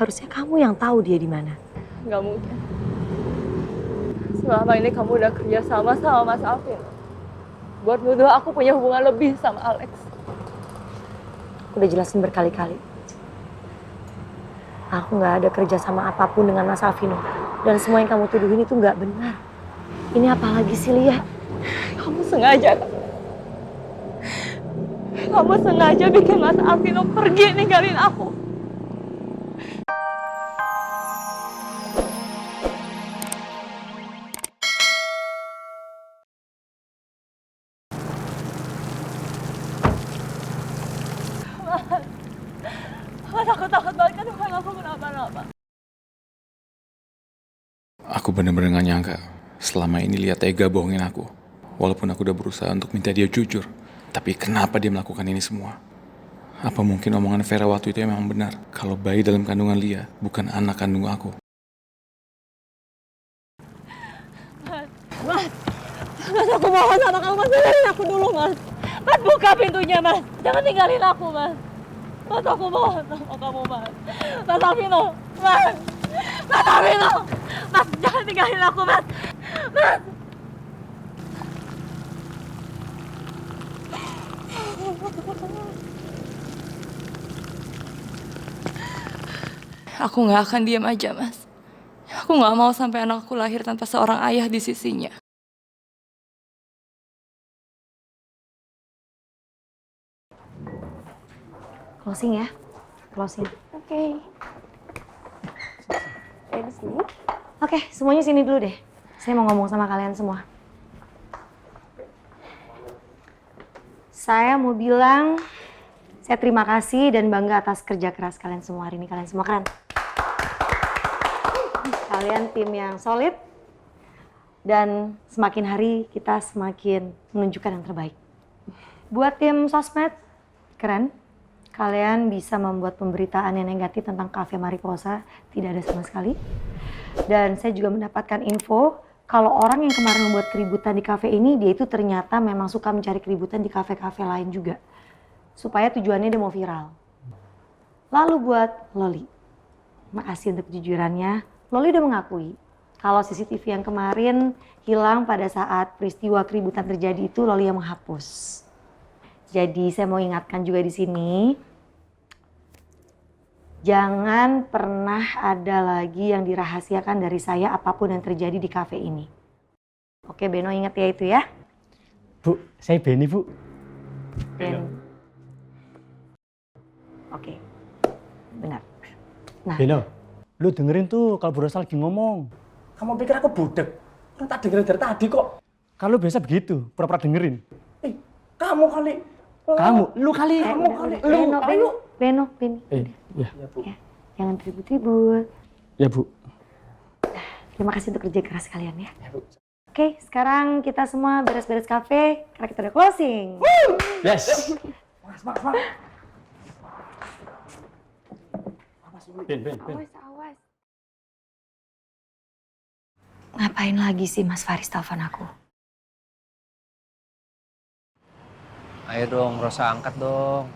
Harusnya kamu yang tahu dia di mana. Nggak mungkin. Selama ini kamu udah kerja sama Mas Alvin. Buat nuduh aku punya hubungan lebih sama Alex. Aku udah jelasin berkali-kali. Aku nggak ada kerja sama apapun dengan Mas Alvino. Dan semua yang kamu tuduhin itu nggak benar. Ini apalagi sih, Lia? Kamu sengaja kan? Kamu sengaja bikin Mas Alvino pergi ninggalin aku. Mas, aku takut banget kan kalau aku kenapa-napa. Aku bener-bener gak nyangka selama ini Lia tega bohongin aku. Walaupun aku udah berusaha untuk minta dia jujur. Tapi kenapa dia melakukan ini semua? Apa mungkin omongan Vera waktu itu memang benar? Kalau bayi dalam kandungan Lia bukan anak kandung aku. Mas, aku mohon sama kamu, Mas, dengerin aku dulu, Mas. Mas, buka pintunya, Mas. Jangan tinggalin aku, Mas. Mas, aku mohon sama kamu, Mas. Mas Alvino, Mas. Mas Alvino. Mas, jangan tinggalin aku, Mas. Mas. Aku nggak akan diam aja, Mas. Aku nggak mau sampai anakku lahir tanpa seorang ayah di sisinya. Closing ya. Closing. Oke. Saya di sini. Oke, semuanya sini dulu deh. Saya mau ngomong sama kalian semua. Saya mau bilang, saya terima kasih dan bangga atas kerja keras kalian semua hari ini. Kalian semua keren. Kalian tim yang solid. Dan semakin hari kita semakin menunjukkan yang terbaik. Buat tim sosmed, keren. Kalian bisa membuat pemberitaan yang negatif tentang Cafe Mariposa. Tidak ada sama sekali. Dan saya juga mendapatkan info kalau orang yang kemarin membuat keributan di kafe ini, dia itu ternyata memang suka mencari keributan di kafe-kafe lain juga. Supaya tujuannya dia mau viral. Lalu buat Loli, makasih untuk kejujurannya. Loli udah mengakui kalau CCTV yang kemarin hilang pada saat peristiwa keributan terjadi itu Loli yang menghapus. Jadi saya mau ingatkan juga di sini, jangan pernah ada lagi yang dirahasiakan dari saya apapun yang terjadi di kafe ini. Oke, Beno ingat ya itu ya. Bu, saya Benny, Bu. Ben. Oke, benar. Nah, Beno, lu dengerin tuh kalau Bu Rosa lagi ngomong. Kamu pikir aku budek? Orang tak dengerin dari tadi kok. Kalau biasa begitu, pura-pura dengerin. Kamu kali. Lu kali. Kamu kali. Beno, Ayo. Beno, Beno. Ya. Ya, Bu. Ya, jangan ribut-ribut. Ya, Bu. Terima kasih untuk kerja keras kalian ya. Ya, Bu. Oke, sekarang kita semua beres-beres kafe karena kita udah closing. Yes. Mas. Ben. Awas. Ngapain lagi sih Mas Faris telepon aku? Ayo dong, Rosa angkat dong.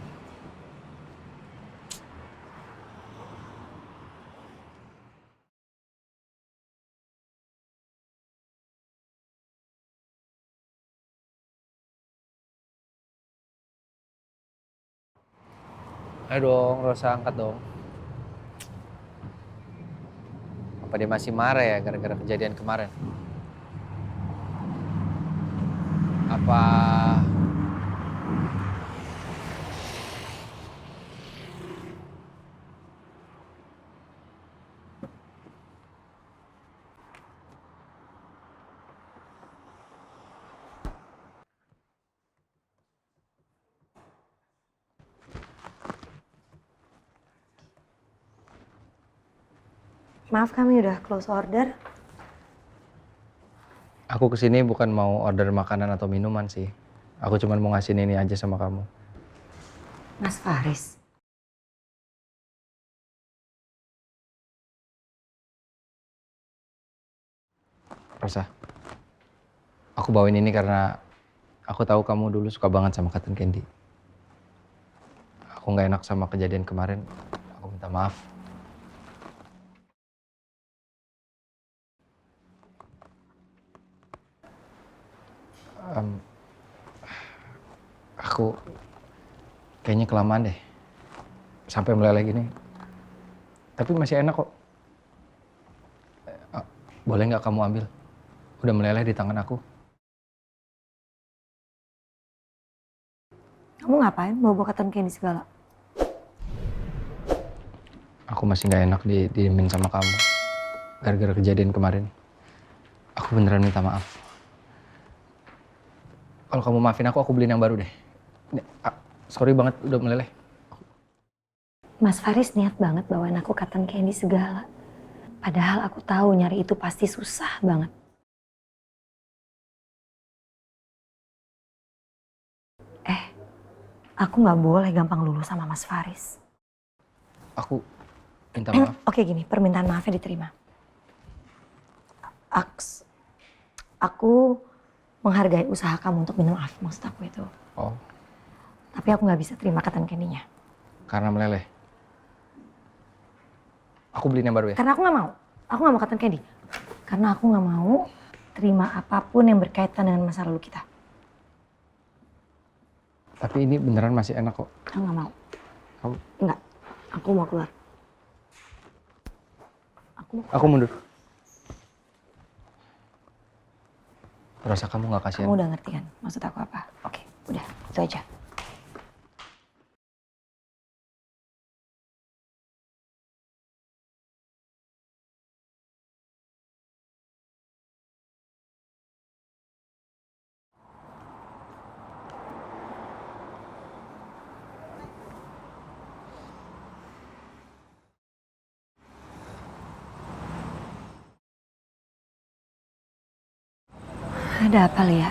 Ayo dong, Rosa angkat dong. Apa dia masih marah ya gara-gara kejadian kemarin? Apa... Maaf kami udah close order. Aku kesini bukan mau order makanan atau minuman sih. Aku cuma mau ngasih ini aja sama kamu. Mas Faris. Rosa, aku bawain ini karena aku tahu kamu dulu suka banget sama cotton candy. Aku nggak enak sama kejadian kemarin. Aku minta maaf. Aku kayaknya kelamaan deh. Sampai meleleh gini. Tapi masih enak kok. Boleh nggak kamu ambil? Udah meleleh di tangan aku. Kamu ngapain bawa cotton candy segala? Aku masih nggak enak diemin sama kamu. Gara-gara kejadian kemarin. Aku beneran minta maaf. Kalau kamu maafin aku beliin yang baru deh. Sorry banget udah meleleh. Mas Faris niat banget bawain aku cotton candy segala. Padahal aku tahu nyari itu pasti susah banget. Aku nggak boleh gampang luluh sama Mas Faris. Aku minta maaf. Oke gini, permintaan maafnya diterima. Aku menghargai usaha kamu untuk minta maaf, maksud aku itu. Oh, Tapi aku nggak bisa terima cotton candy-nya. karena meleleh. Aku beliin yang baru ya. Karena aku nggak mau. Aku nggak mau cotton candy. Karena aku nggak mau terima apapun yang berkaitan dengan masa lalu kita. Tapi ini beneran masih enak kok. Aku nggak mau. Kamu? Enggak. Aku mau keluar. Aku mundur. Rasa kamu gak kasihan? Kamu udah ngerti kan maksud aku apa? Oke, udah. Itu aja. Ada apa, Lia?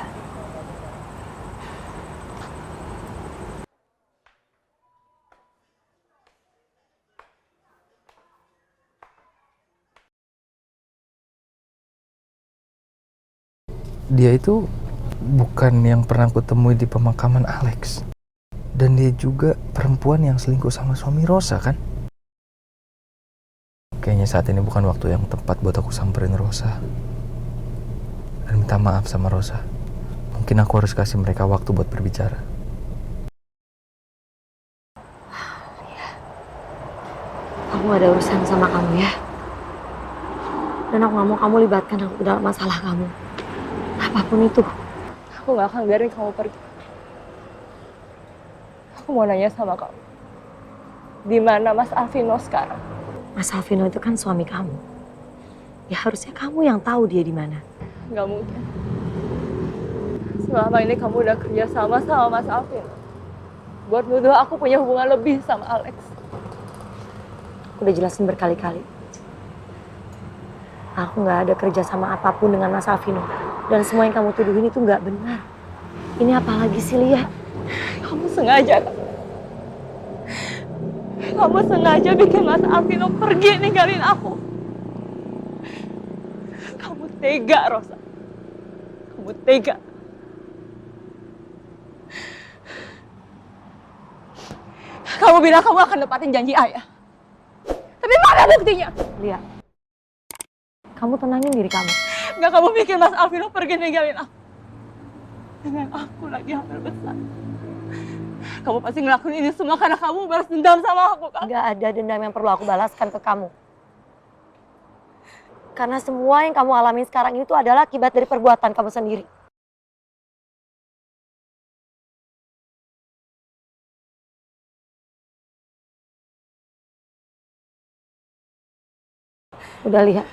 Dia itu bukan yang pernah aku temui di pemakaman Alex. Dan dia juga perempuan yang selingkuh sama suami Rosa kan? Kayaknya saat ini bukan waktu yang tepat buat aku samperin Rosa. Dan minta maaf sama Rosa. Mungkin aku harus kasih mereka waktu buat berbicara. Aku gak ada urusan sama kamu ya. Dan aku gak mau kamu libatkan aku ke dalam masalah kamu. Apapun itu. Aku gak akan biarin kamu pergi. Aku mau nanya sama kamu. Di mana Mas Alvino sekarang? Mas Alvino itu kan suami kamu. Ya harusnya kamu yang tahu dia di mana. Gak mungkin. Selama ini kamu udah kerja sama Mas Alvino. Buat nuduh aku punya hubungan lebih sama Alex. Aku udah jelasin berkali-kali. Aku gak ada kerja sama apapun dengan Mas Alvino. Dan semua yang kamu tuduhin itu gak benar. Ini apalagi sih, Lia? Kamu sengaja kan? Kamu sengaja bikin Mas Alvino pergi ninggalin aku. Kamu tega, Rosa. Kamu tega. Kamu bilang kamu akan nepatin janji ayah. Tapi mana buktinya? Lia, kamu tenangin diri kamu. Nggak kamu bikin Mas Alvino pergi ninggalin aku. Dengan aku lagi hamil besar. Kamu pasti ngelakuin ini semua karena kamu balas dendam sama aku, kan? Gak ada dendam yang perlu aku balaskan ke kamu. Karena semua yang kamu alami sekarang itu adalah akibat dari perbuatan kamu sendiri. Udah lihat,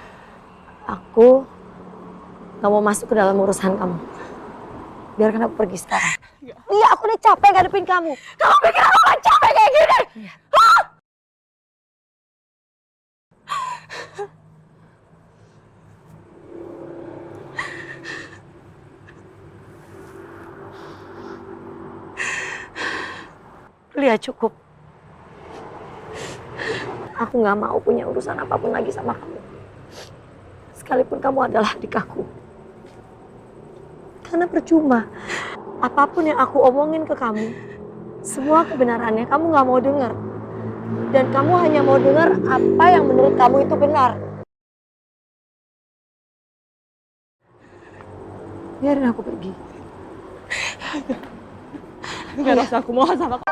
aku gak mau masuk ke dalam urusan kamu. Biarkan aku pergi sekarang. Iya, aku udah capek ngadepin kamu. Kamu pikir aku akan capek kayak gini? Iya. Hah? Lia, cukup. Aku gak mau punya urusan apapun lagi sama kamu. Sekalipun kamu adalah adik aku. Karena percuma. Apapun yang aku omongin ke kamu, semua kebenarannya kamu gak mau dengar. Dan kamu hanya mau dengar apa yang menurut kamu itu benar. Biarin aku pergi. Enggak, Rosa, aku mohon sama kamu.